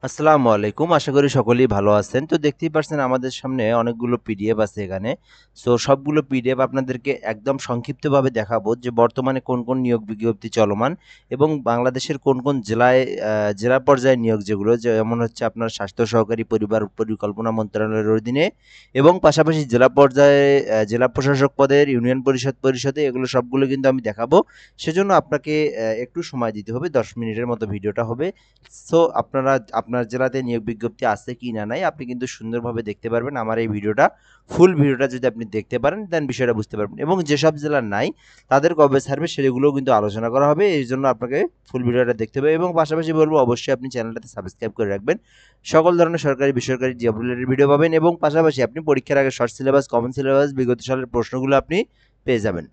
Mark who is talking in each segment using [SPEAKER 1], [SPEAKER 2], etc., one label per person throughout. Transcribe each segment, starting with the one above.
[SPEAKER 1] আসসালামু আলাইকুম। আশা করি সকলেই ভালো আছেন। তো দেখতেই পারছেন আমাদের সামনে অনেকগুলো পিডিএফ আছে এখানে। সো সবগুলো পিডিএফ আপনাদেরকে একদম সংক্ষিপ্তভাবে দেখাবো যে বর্তমানে কোন নিয়োগ বিজ্ঞপ্তি চলমান এবং বাংলাদেশের কোন জেলায় জেলা পর্যায়ে নিয়োগ যেগুলো যেমন হচ্ছে আপনার স্বাস্থ্য সহকারী পরিবার পরিকল্পনা মন্ত্রণালয়ের অধীনে এবং পাশাপাশি জেলা পর্যায়ে জেলা প্রশাসক পদের ইউনিয়ন পরিষদে এগুলো সবগুলো কিন্তু আমি দেখাবো। সেজন্য আপনাকে একটু সময় দিতে হবে। ১০ মিনিটের মতো ভিডিওটা হবে। সো আপনারা আপনার জেলাতে নিয়োগ বিজ্ঞপ্তি আছে কি না নাই আপনি কিন্তু সুন্দরভাবে দেখতে পারবেন আমার এই ভিডিওটা। ফুল ভিডিওটা যদি আপনি দেখতে পারেন দেন বিষয়টা বুঝতে পারবেন এবং যেসব জেলার নাই তাদের কবে ছাড়বে সেগুলোও কিন্তু আলোচনা করা হবে। এই জন্য আপনাকে ফুল ভিডিওটা দেখতে হবে এবং পাশাপাশি বলবো অবশ্যই আপনি চ্যানেলটাতে সাবস্ক্রাইব করে রাখবেন। সকল ধরনের সরকারি বেসরকারি জব রিলেটেড ভিডিও পাবেন এবং পাশাপাশি আপনি পরীক্ষার আগে শর্ট সিলেবাস কমন সিলেবাস বিগত সালের প্রশ্নগুলো আপনি পেয়ে যাবেন।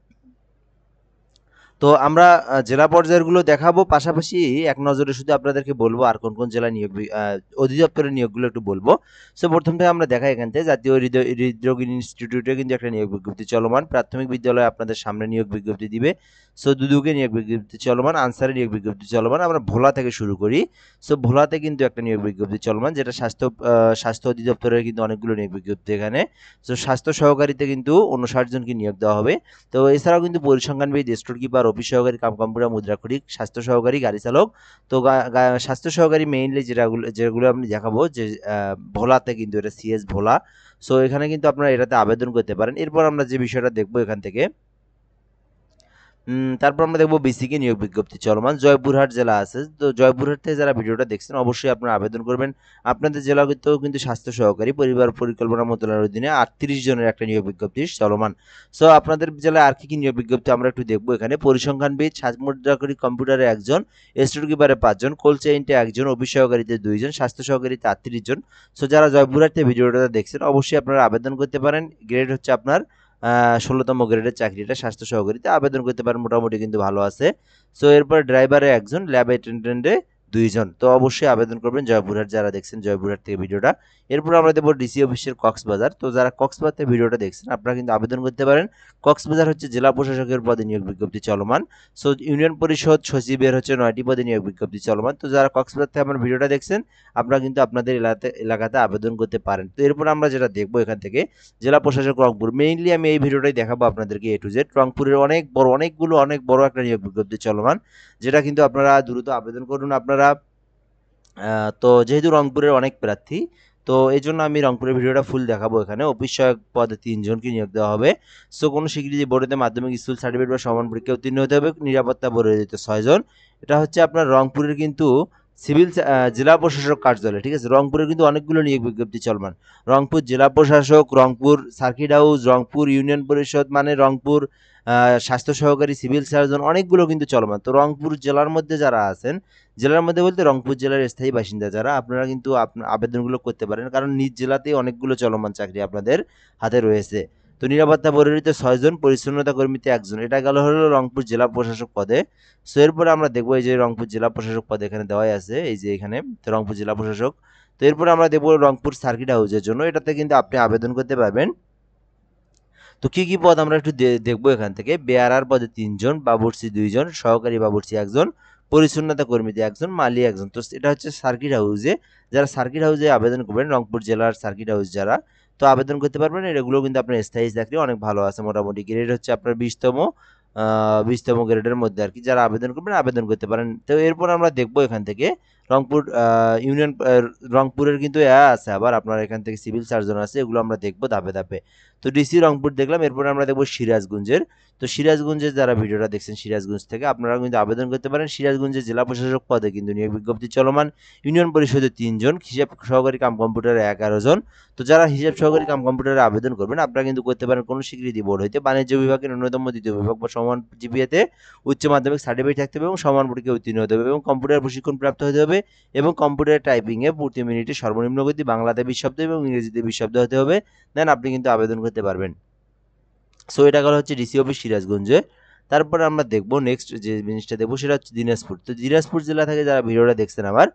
[SPEAKER 1] তো আমরা জেলা পর্যায়েরগুলো দেখাবো। পাশাপাশি এক নজরে শুধু আপনাদেরকে বলবো আর কোন জেলায় অধিদপ্তরের নিয়োগগুলো একটু বলবো। সো প্রথম থেকে আমরা দেখাই এখান থেকে জাতীয় হৃদরোগ ইনস্টিটিউটে কিন্তু একটা নিয়োগ বিজ্ঞপ্তি চলমান। প্রাথমিক বিদ্যালয়ে আপনাদের সামনে নিয়োগ বিজ্ঞপ্তি দিবে। সো দুদুকে নিয়োগ বিজ্ঞপ্তি চলমান, আনসারে নিয়োগ বিজ্ঞপ্তি চলমান। আমরা ভোলা থেকে শুরু করি। সো ভোলাতে কিন্তু একটা নিয়োগ বিজ্ঞপ্তি চলমান যেটা স্বাস্থ্য অধিদপ্তরের কিন্তু অনেকগুলো নিয়োগ বিজ্ঞপ্তি এখানে। সো স্বাস্থ্য সহকারীতে কিন্তু ৫৯ জনকে নিয়োগ দেওয়া হবে। তো এছাড়াও কিন্তু পরিসংখ্যানবিদ, স্টোর কিপার, অফিস সহকারী কম্পিউটার মুদ্রাক্ষরিক, স্বাস্থ্য সহকারী, গাড়ি চালক। তো স্বাস্থ্য সহকারী মেইনলি যেগুলো আমি দেখাবো যে ভোলাতে কিন্তু এটা সিএস ভোলা। সো এখানে কিন্তু আপনারা এটাতে আবেদন করতে পারেন। এরপর আমরা যে বিষয়টা দেখবো এখান থেকে তারপর আমরা দেখবো বিসিকে নিয়োগ বিজ্ঞপ্তি চলমান। জয়পুরহাট জেলা আছে। তো জয়পুরহাট থেকে যারা ভিডিওটা দেখছেন অবশ্যই আপনারা আবেদন করবেন। আপনাদের জেলাতেও কিন্তু স্বাস্থ্য সহকারী পরিবার পরিকল্পনা মন্ত্রণালয়ের অধীনে ৩৮ জনের একটা নিয়োগ বিজ্ঞপ্তি চলমান। সো আপনাদের জেলায় আর কি নিয়োগ বিজ্ঞপ্তি আমরা একটু দেখবো এখানে। পরিসংখ্যানবিদ, মুদ্রাক্ষরিক কম্পিউটারে ১ জন, স্টোর কিপারে ৫ জন, কোল্ড চেইনটে ১ জন, অফিস সহকারীতে ২ জন, স্বাস্থ্য সহকারীতে ৩৮ জন। সো যারা জয়পুরহাট থেকে ভিডিওটা দেখছেন অবশ্যই আপনারা আবেদন করতে পারেন। গ্রেড হচ্ছে আপনার ১৬তম গ্রেডের চাকরিটা স্বাস্থ্য সহকারীতে আবেদন করতে পারেন, মোটামুটি কিন্তু ভালো আছে। সো এরপর ড্রাইভারে ১ জন, ল্যাব অ্যাটেন্ডেন্টে ২ জন। তো অবশ্যই আবেদন করবেন জয়পুরহাট যারা দেখছেন জয়পুরহাট থেকে ভিডিওটা। এরপর আমরা দেবো ডিসি অফিসের কক্সবাজার। তো যারা কক্সবাজার থেকে ভিডিওটা দেখছেন আপনারা কিন্তু আবেদন করতে পারেন। কক্সবাজার হচ্ছে জেলা প্রশাসকের পদে নিয়োগ বিজ্ঞপ্তি চলমান। সো ইউনিয়ন পরিষদ সচিবের হচ্ছে ৯টি পদে নিয়োগ বিজ্ঞপ্তি চলমান। তো যারা কক্সবাজার থেকে আমার ভিডিওটা দেখছেন আপনারা কিন্তু আপনাদের এলাকাতে আবেদন করতে পারেন। তো এরপর আমরা যেটা দেখবো এখান থেকে জেলা প্রশাসক রংপুর। মেইনলি আমি এই ভিডিওটাই দেখাবো আপনাদেরকে এ টু জেড। রংপুরের অনেক বড় একটা নিয়োগ বিজ্ঞপ্তি চলমান, যেটা কিন্তু আপনারা দ্রুত আবেদন করুন। আপনারা তো যেহেতু রংপুরের অনেক প্রার্থী, তো এই জন্য আমি রংপুরের ভিডিওটা ফুল দেখাবো এখানে। অফিস সহায়ক পদে ৩ জনকে নিয়োগ দেওয়া হবে। সো কোনো স্বীকৃতি বোর্ডেতে মাধ্যমিক স্কুল সার্টিফিকেট বা সমান পরীক্ষায় উত্তীর্ণ হতে হবে। নিরাপত্তা বোর্ডে দিতে ৬ জন। এটা হচ্ছে আপনার রংপুরের কিন্তু জেলা প্রশাসক কার্যালয়, ঠিক আছে? রংপুরের কিন্তু অনেকগুলো নিয়োগ বিজ্ঞপ্তি চলমান। রংপুর জেলা প্রশাসক, Rangpur circuit house, Rangpur union পরিষদ মানে রংপুর স্বাস্থ্য সহকারী, সিভিল সার্জন অনেকগুলো কিন্তু চলমান। তো রংপুর জেলার মধ্যে যারা আছেন, জেলার মধ্যে বলতে রংপুর জেলার স্থায়ী বাসিন্দা যারা, আপনারা কিন্তু আবেদনগুলো করতে পারেন। কারণ নিজ জেলাতেই অনেকগুলো চলমান চাকরি আপনাদের হাতে রয়েছে। তো নিরাপত্তা প্রহরীতে ৬ জন, পরিচ্ছন্নতা কর্মীতে ১ জন। এটা গেল হলো রংপুর জেলা প্রশাসক পদে। সো এরপরে আমরা দেখবো এই যে রংপুর জেলা প্রশাসক পদে এখানে দেওয়াই আছে, এই যে এখানে তো রংপুর জেলা প্রশাসক। তো এরপরে আমরা দেখবো রংপুর সার্কিট হাউসের জন্য, এটাতে কিন্তু আপনি আবেদন করতে পারবেন। তো কি পদ আমরা একটু দেখবো এখান থেকে। বেয়ারার পদে ৩ জন, বাবুর্চি ২ জন, সহকারী বাবুর্চি ১ জন, পরিচ্ছন্নতা কর্মীতে ১ জন, মালি ১ জন। তো এটা হচ্ছে সার্কিট হাউসে। যারা সার্কিট হাউসে আবেদন করবেন, রংপুর জেলার সার্কিট হাউস যারা, তো আবেদন করতে পারবেন। এগুলো কিন্তু আপনার স্থায়ী চাকরি অনেক ভালো আছে, মোটামুটি গ্রেড হচ্ছে আপনার ২০তম গ্রেডের মধ্যে আর কি। যারা আবেদন করবেন আবেদন করতে পারেন। তো এরপর আমরা দেখবো এখান থেকে রংপুর রংপুরের কিন্তু আছে আবার আপনার এখান থেকে সিভিল সার্জন আছে, এগুলো আমরা দেখবো ধাপে ধাপে। তো ডিসি রংপুর দেখলাম, এরপরে আমরা দেখবো সিরাজগঞ্জের। তো সিরাজগঞ্জের যারা ভিডিওটা দেখছেন সিরাজগঞ্জ থেকে আপনারা কিন্তু আবেদন করতে পারেন। সিরাজগঞ্জের জেলা প্রশাসক পদে কিন্তু নিয়োগ বিজ্ঞপ্তি চলমান। ইউনিয়ন পরিষদে ৩ জন, হিসাব সহকারী কাম কম্পিউটারে ১১ জন। তো যারা হিসাব সহকারী কাম কম্পিউটারে আবেদন করবেন আপনারা কিন্তু করতে পারেন কোনো স্বীকৃতি বোর্ড হইতে। বাণিজ্য বিভাগের ন্যূনতম ২য় বিভাগ বা সমান জিপিএতে উচ্চ মাধ্যমিক সার্টিফিকেট থাকতে হবে এবং সমান পরীক্ষায় উত্তীর্ণ হতে হবে এবং কম্পিউটার প্রশিক্ষণ প্রাপ্ত হতে হবে এবং কম্পিউটার টাইপিংয়ে প্রতি মিনিটে সর্বনিম্ন গতি বাংলাতে ২০ শব্দ এবং ইংরেজিতে ২০ শব্দ হতে হবে। দেন আপনি কিন্তু আবেদন করতে পারবেন। সো এটা গেল হচ্ছে ডিসি অফিস সিরাজগঞ্জে। তারপরে আমরা দেখবো নেক্সট যে জিনিসটা দেখবো সেটা হচ্ছে দিনাজপুর। তো দিনাজপুর জেলা থেকে যারা ভিডিওটা দেখছেন আমার,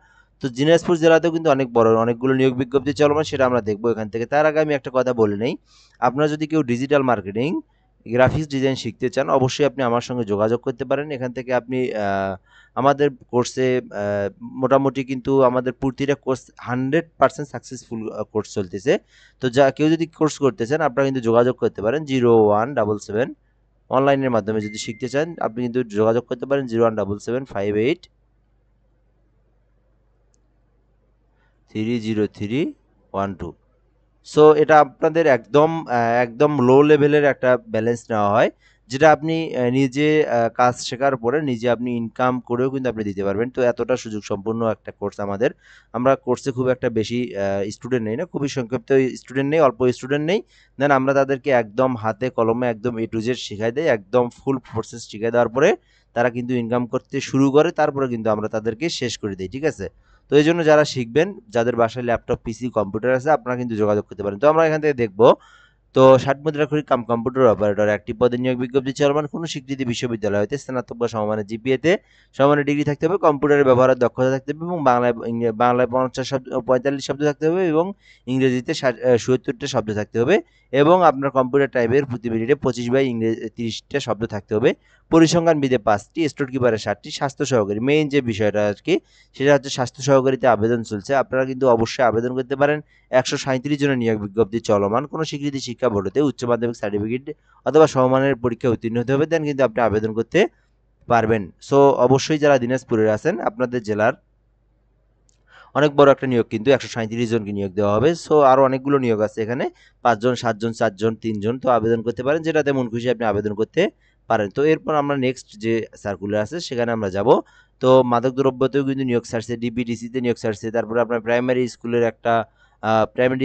[SPEAKER 1] তো দিনাজপুর জেলাতেও কিন্তু অনেকগুলো নিয়োগ বিজ্ঞপ্তি চলমান, সেটা আমরা দেখবো এখান থেকে। তার আগে আমি একটা কথা বলে নেই, আপনারা যদি কেউ ডিজিটাল মার্কেটিং গ্রাফিক্স ডিজাইন শিখতে চান অবশ্যই আপনি আমার সঙ্গে যোগাযোগ করতে পারেন। এখান থেকে আপনি আমাদের কোর্সে মোটামুটি কিন্তু আমাদের প্রতিটা কোর্স 100% সাকসেসফুল কোর্স চলতেছে। তো কেউ যদি কোর্স করতে চান আপনারা কিন্তু যোগাযোগ করতে পারেন 0177 অনলাইনের মাধ্যমে যদি শিখতে চান আপনি কিন্তু যোগাযোগ করতে পারেন 017758 30312। সো এটা আপনাদের একদম লো লেভেলের একটা ব্যালেন্স নেওয়া হয়, যেটা আপনি নিজে কাজ শেখার পরে নিজে আপনি ইনকাম করেও কিন্তু আপনি দিতে পারবেন। তো এতটা সুযোগ সম্পন্ন একটা কোর্স আমাদের। আমরা কোর্সে খুব একটা বেশি স্টুডেন্ট নেই না, খুবই সংক্ষিপ্ত স্টুডেন্ট নেই, অল্প স্টুডেন্ট নেই। দেন আমরা তাদেরকে একদম হাতে কলমে একদম A to Z শিখাই দেয়, একদম ফুল প্রসেস শিখাই দেওয়ার পরে তারা কিন্তু ইনকাম করতে শুরু করে, তারপরে কিন্তু আমরা তাদেরকে শেষ করে দিই, ঠিক আছে? তো এই জন্য যারা শিখবেন, যাদের বাসায় ল্যাপটপ, পিসি, কম্পিউটার আছে আপনারা কিন্তু যোগাযোগ করতে পারেন। তো আমরা এখান থেকে দেখব, তো 60 মুদ্রাক্ষরিক কম্পিউটার অপারেটর একটি পদে নিয়োগ বিজ্ঞপ্তি চলমান। কোনো স্বীকৃতি বিশ্ববিদ্যালয় হতে স্নাতক বা সমমানের জিপিএতে সমমানের ডিগ্রি থাকতে হবে, কম্পিউটারের ব্যবহারের দক্ষতা থাকতে হবে এবং বাংলায় 45 শব্দ থাকতে হবে এবং ইংরেজিতে 77টা শব্দ থাকতে হবে এবং আপনার কম্পিউটার টাইপের প্রতি মিনিটে 25/30টা শব্দ থাকতে হবে। পরিসংখ্যান বিদে 5টি, স্টোর কিপারে 7টি, স্বাস্থ্য সহকারী মেইন যে বিষয়টা আর কি সেটা হচ্ছে স্বাস্থ্য সহকারীতে আবেদন চলছে। আপনারা কিন্তু অবশ্যই আবেদন করতে পারেন। 137 জনের নিয়োগ বিজ্ঞপ্তি চলমান। কোনো স্বীকৃতি শিক্ষা বোর্ড হতে উচ্চ মাধ্যমিক সার্টিফিকেট অথবা সমমানের পরীক্ষায় উত্তীর্ণ হতে হবে, দেন কিন্তু আপনি আবেদন করতে পারবেন। সো অবশ্যই যারা দিনাজপুরের আছেন আপনাদের জেলার অনেক বড় একটা নিয়োগ, কিন্তু 137 জনকে নিয়োগ দেওয়া হবে। সো আরও অনেকগুলো নিয়োগ আছে এখানে, 5 জন, 7 জন, 4 জন, 3 জন। তো আবেদন করতে পারেন, যেটাতে মন খুশি আপনি আবেদন করতে পারেন। তো এরপর আমরা নেক্সট যে সার্কুলার আছে সেখানে আমরা যাব। তো মাদকদ্রব্যতেও কিন্তু নিয়োগ ছাড়ছে, ডিপিডিসিতে নিয়োগ ছাড়ছে, তারপরে আপনার প্রাইমারি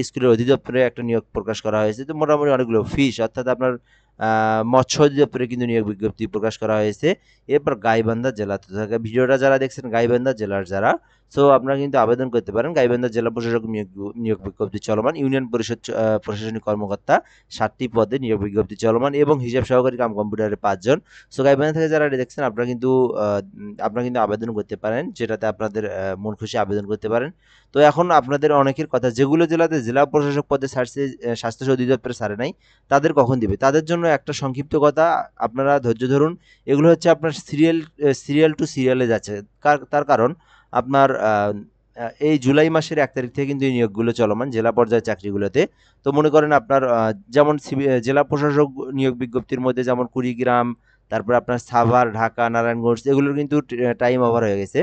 [SPEAKER 1] স্কুলের অধিদপ্তরে একটা নিয়োগ প্রকাশ করা হয়েছে। তো মোটামুটি অনেকগুলো ফিশ অর্থাৎ আপনার মৎস্য অধিদপ্তরে কিন্তু নিয়োগ বিজ্ঞপ্তি প্রকাশ করা হয়েছে। এরপর গাইবান্ধা জেলা, তো ভিডিওটা যারা দেখছেন গাইবান্ধা জেলার যারা, সো আপনারা কিন্তু আবেদন করতে পারেন। গাইবান্ধা জেলা প্রশাসক নিয়োগ বিজ্ঞপ্তি চলমান। ইউনিয়ন পরিষদ প্রশাসনিক কর্মকর্তা 7টি পদে নিয়োগ বিজ্ঞপ্তি চলমান এবং হিসাব সহকারী কম্পিউটারে 5 জন। সো গাইবান্ধা থেকে যারা দেখছেন আপনারা কিন্তু আবেদন করতে পারেন, যেটাতে আপনাদের মন খুশি আবেদন করতে পারেন। তো এখন আপনাদের অনেকের কথা, যেগুলো জেলাতে জেলা প্রশাসক পদে ছাড়ছে, স্বাস্থ্য অধিদপ্তরে ছাড়ে নাই, তাদের কখন দিবে? তাদের জন্য একটা সংক্ষিপ্ত কথা, আপনারা ধৈর্য ধরুন। এগুলো হচ্ছে আপনার সিরিয়াল টু সিরিয়ালে যাচ্ছে। তার কারণ আপনার এই জুলাই মাসের 1 তারিখ থেকে কিন্তু এই নিয়োগগুলো চলমান জেলা পর্যায়ের চাকরিগুলোতে। তো মনে করেন আপনার যেমন জেলা প্রশাসক নিয়োগ বিজ্ঞপ্তির মধ্যে যেমন কুড়িগ্রাম, তারপর আপনার সাভার, ঢাকা, নারায়ণগঞ্জ, এগুলোর কিন্তু টাইম ওভার হয়ে গেছে,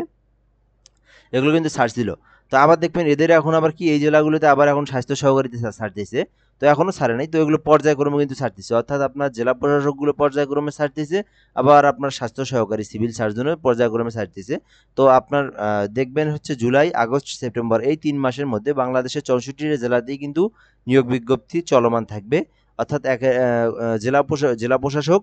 [SPEAKER 1] এগুলো কিন্তু ছাড়ছিল। তো আবার দেখবেন এদের এখন আবার কি এই জেলাগুলোতে আবার এখন স্বাস্থ্য সহকারীতে ছাড়তেছে। তো এখনো ছাড়ে নাই, তো এগুলো পর্যায়ক্রমে কিন্তু ছাড়তেছে, অর্থাৎ আপনার জেলা প্রশাসকগুলো পর্যায়ক্রমে ছাড়তেছে, আবার আপনার স্বাস্থ্য সহকারী সিভিল সার্জনের পর্যায়ক্রমে ছাড়তেছে। তো আপনার দেখবেন হচ্ছে জুলাই, আগস্ট, সেপ্টেম্বর এই 3 মাসের মধ্যে বাংলাদেশের 64 জেলাতেই কিন্তু নিয়োগ বিজ্ঞপ্তি চলমান থাকবে। অর্থাৎ জেলা প্রশাসক,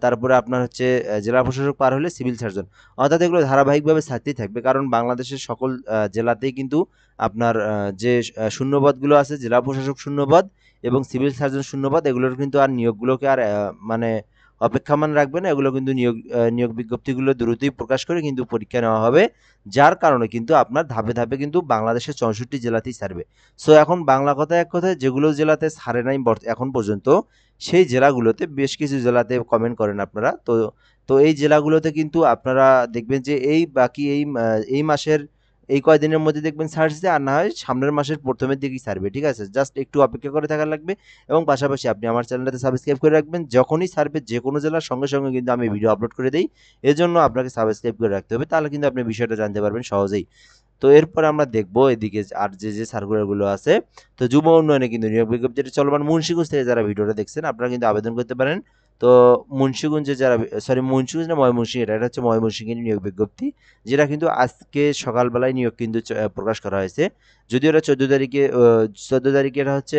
[SPEAKER 1] তারপরে আপনার হচ্ছে জেলা প্রশাসক পার হলে সিভিল সার্জন, অর্থাৎ এগুলো ধারাবাহিকভাবে ছাড়তেই থাকবে। কারণ বাংলাদেশের সকল জেলাতেই কিন্তু আপনার যে শূন্যপদগুলো আছে, জেলা প্রশাসক শূন্যপদ এবং সিভিল সার্জন শূন্যপদ, এগুলোর কিন্তু আর নিয়োগগুলোকে আর মানে অপেক্ষমান রাখবে না। এগুলো কিন্তু নিয়োগ বিজ্ঞপ্তিগুলো দ্রুতই প্রকাশ করে কিন্তু পরীক্ষা নেওয়া হবে, যার কারণে কিন্তু আপনার ধাপে ধাপে কিন্তু বাংলাদেশের 64 জেলাতেই ছাড়বে। সো এখন বাংলা কথায় এক কথায়, যেগুলো জেলাতে ছাড়ে নাই এখন পর্যন্ত, সেই জেলাগুলোতে বেশ কিছু জেলাতে কমেন্ট করেন আপনারা। তো তো এই জেলাগুলোতে কিন্তু আপনারা দেখবেন যে এই মাসের এই কয়দিনের মধ্যে দেখবেন ছাড়ছে, আর না হয় সামনের মাসের প্রথমের দিকেই ছাড়বে, ঠিক আছে? জাস্ট একটু অপেক্ষা করে থাকা লাগবে এবং পাশাপাশি আপনি আমার চ্যানেলটাতে সাবস্ক্রাইব করে রাখবেন। যখনই ছাড়বে যে কোনো জেলার সঙ্গে সঙ্গে কিন্তু আমি ভিডিও আপলোড করে দিই, এজন্য আপনাকে সাবস্ক্রাইব করে রাখতে হবে, তাহলে কিন্তু আপনি বিষয়টা জানতে পারবেন সহজেই। তো এরপর আমরা দেখব এদিকে আর যে সার্কুলারগুলো আছে। তো যুব উন্নয়নে কিন্তু নিয়োগ বিজ্ঞপ্তিটা চলমান। মুন্সিগঞ্জ থেকে যারা ভিডিওটা দেখছেন আপনারা কিন্তু আবেদন করতে পারেন। তো মুন্সিগঞ্জে যারা, মুন্সিগঞ্জ না ময়মনসিংহ, এটা হচ্ছে ময়মনসিংহের নিয়োগ বিজ্ঞপ্তি, যেটা কিন্তু আজকে সকালবেলায় নিয়োগ কিন্তু প্রকাশ করা হয়েছে। যদিও এটা 14 তারিখে এটা হচ্ছে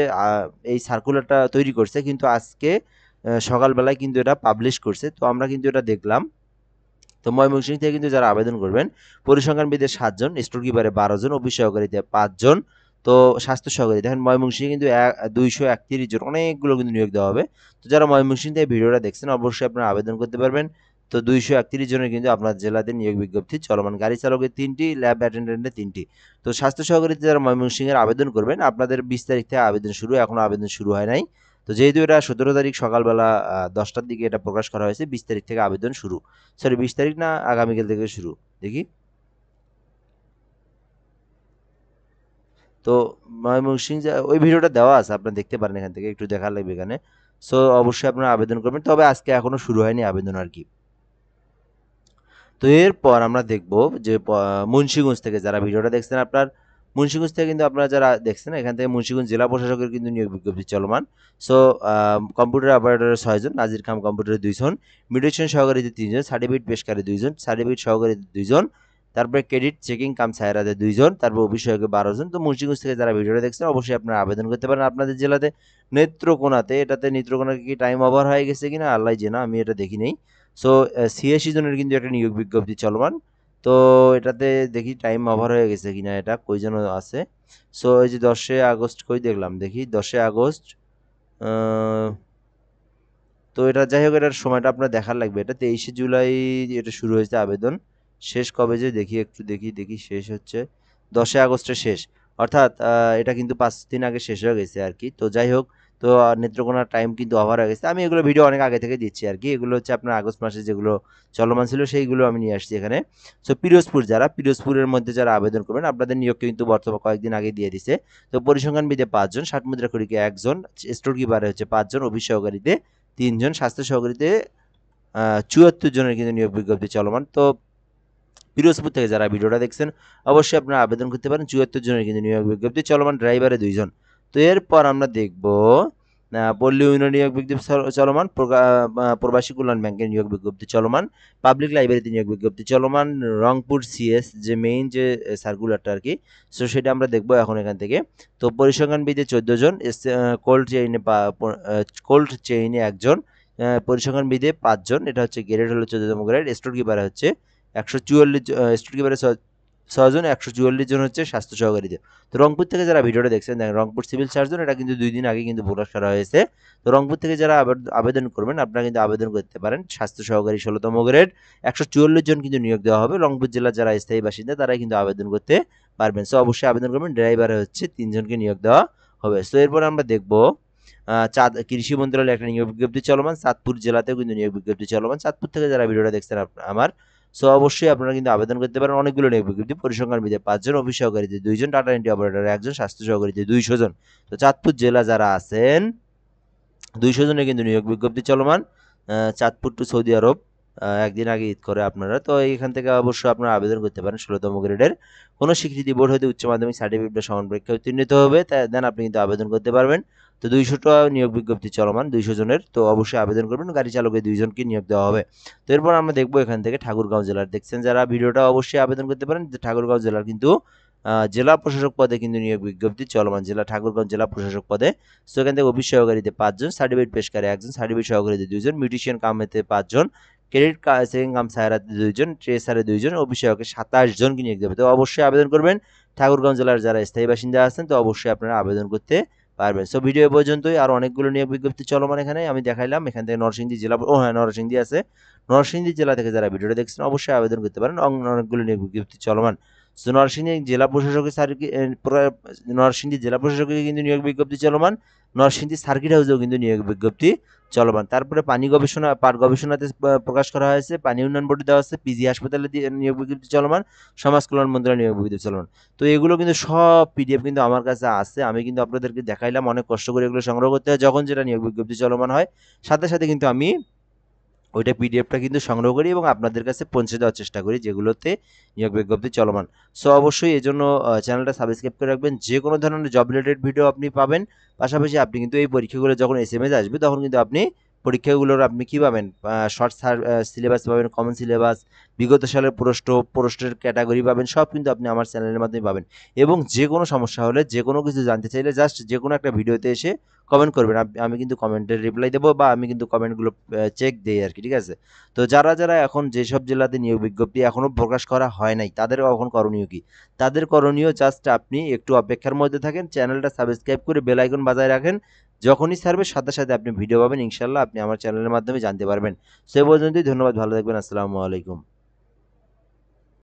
[SPEAKER 1] এই সার্কুলারটা তৈরি করছে, কিন্তু আজকে সকালবেলায় কিন্তু এটা পাবলিশ করছে। তো আমরা কিন্তু এটা দেখলাম। তো ময়মনসিংহ থেকে কিন্তু যারা আবেদন করবেন, পরিসংখ্যানবিদে 7 জন, স্টোর কিপারে 12 জন, অফিস সহকারীতে 5 জন। তো স্বাস্থ্য সহকারী দেখেন ময়মনসিংহে কিন্তু 231 জন, অনেকগুলো কিন্তু নিয়োগ দেওয়া হবে। তো যারা ময়মনসিংহ থেকে ভিডিওটা দেখছেন অবশ্যই আপনারা আবেদন করতে পারবেন। তো 231 জনের কিন্তু আপনার জেলাতে নিয়োগ বিজ্ঞপ্তি চলমান। গাড়ি চালকের 3টি, ল্যাব অ্যাটেন্ডেন্টের 3টি। তো স্বাস্থ্য সহকারীতে যারা ময়মনসিংহের আবেদন করবেন, আপনাদের 20 তারিখ থেকে আবেদন শুরু, এখনো আবেদন শুরু হয় নাই। তো যেহেতু এটা 17 তারিখ সকালবেলা 10টার দিকে এটা প্রকাশ করা হয়েছে, 20 তারিখ থেকে আবেদন শুরু। সরি 20 তারিখ না, আগামীকাল থেকে শুরু। দেখি তো ময়মনসিংহ ওই ভিডিওটা দেওয়া আছে, আপনারা দেখতে পারেন, এখান থেকে একটু দেখা লাগবে এখানে। সো অবশ্যই আপনারা আবেদন করবেন, তবে আজকে এখনো শুরু হয়নি আবেদন আর কি। তো এরপর আমরা দেখব যে মুন্সিগঞ্জ থেকে যারা ভিডিওটা দেখছেন, আপনার মুন্সিগঞ্জ থেকে কিন্তু আপনারা যারা দেখছেন, এখান থেকে মুন্সিগঞ্জ জেলা প্রশাসকের কিন্তু নিয়োগ বিজ্ঞপ্তি চলমান। সো কম্পিউটার অপারেটরের 6 জন, নাজির খাম কম্পিউটারে 2 জন, মিউটেশন সহকারীতে 3 জন, সার্টিফিকেট পেশকারে 2 জন, সার্টিফিকেট সহকারীতে 2 জন, তারপরে ক্রেডিট চেকিং কাম সায়রাতে 2 জন, তারপর অফিস সহকারী 12 জন। তো মুন্সিগঞ্জ থেকে যারা ভিডিওটা দেখছেন অবশ্যই আপনারা আবেদন করতে পারেন আপনাদের জেলাতে। নেত্রকোনাতে, এটাতে নেত্রকোনা কি টাইম ওভার হয়ে গেছে কিনা আল্লাহ জানে, আমি এটা দেখি নেই। সো 86 জনের কিন্তু একটা নিয়োগ বিজ্ঞপ্তি চলমান। তো এটাতে দেখি টাইম ওভার হয়ে গেছে কিনা, এটা কই যেন আছে। সো এই যে 10 আগস্ট কই দেখলাম, দেখি 10 আগস্ট। তো এটা যাই হোক, এটার সময়টা আপনার দেখার লাগবে। এটা 23 জুলাই এটা শুরু হয়েছে আবেদন, শেষ কবে যে দেখি, একটু দেখি শেষ হচ্ছে 10 আগস্টে শেষ। অর্থাৎ এটা কিন্তু 5 দিন আগে শেষ হয়ে গেছে আর কি। তো যাই হোক, তো নেত্রকোনার টাইম কিন্তু ওভার হয়ে গেছে। আমি এগুলো ভিডিও অনেক আগে থেকে দিচ্ছি আর কি। এগুলো হচ্ছে আপনার আগস্ট মাসে যেগুলো চলমান ছিল সেইগুলো আমি নিয়ে আসছি এখানে। সো পিরোজপুরের মধ্যে যারা আবেদন করবেন, আপনাদের নিয়োগ কিন্তু বর্তমান কয়েকদিন আগে দিয়ে দিছে। তো পরিসংখ্যানবিদে 5 জন, ষাট মুদ্রা করিকে 1 জন, স্টোর কিপারে হচ্ছে 5 জন, অফিস সহকারীতে 3 জন, স্বাস্থ্য সহকারীতে 74 জনের কিন্তু নিয়োগ বিজ্ঞপ্তি চলমান। তো পিরোজপুর থেকে যারা ভিডিওটা দেখছেন অবশ্যই আপনারা আবেদন করতে পারেন, 74 জনের কিন্তু নিয়োগ বিজ্ঞপ্তি চলমান, ড্রাইভারে 2 জন। তো এরপর আমরা দেখব পল্লী উন্নয়ন নিয়োগ বিজ্ঞপ্তি চলমান, প্রবাসী কল্যাণ ব্যাংকের নিয়োগ বিজ্ঞপ্তি চলমান, পাবলিক লাইব্রেরিতে নিয়োগ বিজ্ঞপ্তি চলমান, রংপুর সিএস যে মেইন যে সার্কুলারটা আর কি। সো সেটা আমরা দেখবো এখন এখান থেকে। তো পরিসংখ্যানবিদে 14 জন, কোল্ড চেইনে 1 জন, পরিসংখ্যানবিদে 5 জন, এটা হচ্ছে গ্রেড হলো 14তম গ্রেড, স্টোর কিপারে হচ্ছে 144, স্টোর কিপারে 6 জন, 144 জন হচ্ছে স্বাস্থ্য সহকারীতে। তো রংপুর থেকে যারা ভিডিওটা দেখছেন, দেখেন রংপুর সিভিল সার্জন, এটা কিন্তু 2 দিন আগে কিন্তু প্রকাশ করা হয়েছে। তো রংপুর থেকে যারা আবেদন করবেন, আপনারা কিন্তু আবেদন করতে পারেন, স্বাস্থ্য সহকারী 16তম গ্রেড, 144 জন কিন্তু নিয়োগ দেওয়া হবে। রংপুর জেলার যারা স্থায়ী বাসিন্দা তারাই কিন্তু আবেদন করতে পারবেন। সো অবশ্যই আবেদন করবেন। ড্রাইভারে হচ্ছে 3 জনকে নিয়োগ দেওয়া হবে। সো এরপর আমরা দেখবো কৃষি মন্ত্রণালয়ের একটা নিয়োগ বিজ্ঞপ্তি চলমান, চাঁদপুর জেলাতেও কিন্তু নিয়োগ বিজ্ঞপ্তি চলমান। চাঁদপুর থেকে যারা ভিডিওটা দেখছেন আমার, সো অবশ্যই আপনারা কিন্তু আবেদন করতে পারেন। অনেকগুলো নিয়োগ বিজ্ঞপ্তি, পরিসংখ্যানবিদে 5 জন, অফিস সহকারীতে 2 জন, ডাটা এন্ট্রি অপারেটর 1 জন, স্বাস্থ্য সহকারীতে 200 জন। তো চাঁদপুর জেলা যারা আছেন 200 জনের কিন্তু নিয়োগ বিজ্ঞপ্তি চলমান। চাঁদপুর টু সৌদি আরব, একদিন আগে ঈদ করে আপনারা। তো এইখান থেকে অবশ্যই আপনারা আবেদন করতে পারেন 16তম গ্রেডের। কোনো স্বীকৃতি বোর্ড হতে উচ্চ মাধ্যমিক সার্টিফিকেট বা সমান পরীক্ষা উত্তীর্ণ হতে হবে, দেন আপনি কিন্তু আবেদন করতে পারবেন। তো 200টা নিয়োগ বিজ্ঞপ্তি চলমান 200 জনের। তো অবশ্যই আবেদন করবেন। গাড়ি চালকের 2 জনকে নিয়োগ দেওয়া হবে। তো এরপর আমরা দেখবো এখান থেকে ঠাকুরগাঁও জেলার দেখছেন যারা ভিডিওটা অবশ্যই আবেদন করতে পারেন। ঠাকুরগাঁও জেলার কিন্তু জেলা প্রশাসক পদে কিন্তু নিয়োগ বিজ্ঞপ্তি চলমান, ঠাকুরগাঁও জেলা প্রশাসক পদে। সো এখান থেকে অফিস সহকারীতে 5 জন, সার্টিফিকেট পেশকারে 1 জন, সার্টিফিকেট সহকারীতে 2 জন, মিউটিশিয়ান কামেতে 5 জন, ক্রেডিট চেকিং কাম সায়রাতে 2 জন, ট্রেসারে 2 জন, অফিস সহকারী 27 জনকে নিয়োগ দেবে। তো অবশ্যই আবেদন করবেন। ঠাকুরগাঁও জেলার যারা স্থায়ী বাসিন্দা আছেন তো অবশ্যই আপনারা আবেদন করতে পারবেন। সো ভিডিও পর্যন্তই। আর অনেকগুলো নিয়োগ বিজ্ঞপ্তি চলমান এখানে আমি দেখাইলাম। এখান থেকে নরসিংদী জেলা, ও হ্যাঁ নরসিংদী আছে। নরসিংদী জেলা থেকে যারা ভিডিওটা দেখছেন অবশ্যই আবেদন করতে পারেন। অনেকগুলো নিয়োগ বিজ্ঞপ্তি চলমান। সো নরসিংদী জেলা প্রশাসকের নরসিংদী জেলা প্রশাসকের কিন্তু নিয়োগ বিজ্ঞপ্তি চলমান। নরসিংদী সার্কিট হাউসেও কিন্তু নিয়োগ বিজ্ঞপ্তি চলমান। তারপরে পাট গবেষণাতে প্রকাশ করা হয়েছে, পানি উন্নয়ন বোর্ডে দেওয়া আছে, পিজি হাসপাতালে নিয়োগ বিজ্ঞপ্তি চলমান, সমাজ কল্যাণ মন্ত্রণালয় নিয়োগ বিজ্ঞপ্তি চলমান। তো এগুলো কিন্তু সব পিডিএফ কিন্তু আমার কাছে আছে। আমি কিন্তু আপনাদেরকে দেখাইলাম, অনেক কষ্ট করে এগুলো সংগ্রহ করতে হয়। যখন যেটা নিয়োগ বিজ্ঞপ্তি চলমান হয় সাথে সাথে কিন্তু আমি ওইটা পিডিএফটা কিন্তু সংগ্রহ করি এবং আপনাদের কাছে পৌঁছে দেওয়ার চেষ্টা করি যেগুলোতে নিয়োগ বিজ্ঞপ্তি চলমান। সো অবশ্যই এজন্য চ্যানেলটা সাবস্ক্রাইব করে রাখবেন। যে কোনো ধরনের জব রিলেটেড ভিডিও আপনি পাবেন। পাশাপাশি আপনি কিন্তু এই পরীক্ষাগুলো যখন এসএমএস আসবে তখন কিন্তু আপনি পরীক্ষাগুলোর আপনি কি পাবেন, শর্ট সিলেবাস পাবেন, কমন সিলেবাস, বিগত সালের প্রশ্নের ক্যাটাগরি পাবেন, সব কিন্তু আপনি আমার চ্যানেলের মাধ্যমে পাবেন। এবং যে কোনো সমস্যা হলে, যে কোনো কিছু জানতে চাইলে জাস্ট যে কোনো একটা ভিডিওতে এসে কমেন্ট করবেন, আমি কিন্তু কমেন্টের রিপ্লাই দেবো বা আমি কিন্তু কমেন্টগুলো চেক দিই আর কি, ঠিক আছে। তো যারা এখন যেসব জেলাতে নিয়োগ বিজ্ঞপ্তি এখনও প্রকাশ করা হয় নাই তাদের এখন করণীয় কি, তাদের করণীয় জাস্ট আপনি একটু অপেক্ষার মধ্যে থাকেন, চ্যানেলটা সাবস্ক্রাইব করে বেল আইকন বাজায় রাখেন। যখনই ছাড়বে সাথে সাথে আপনি ভিডিও পাবেন, ইনশাল্লাহ আপনি আমার চ্যানেলের মাধ্যমে জানতে পারবেন। সে পর্যন্তই, ধন্যবাদ, ভালো থাকবেন, আসসালামু আলাইকুম।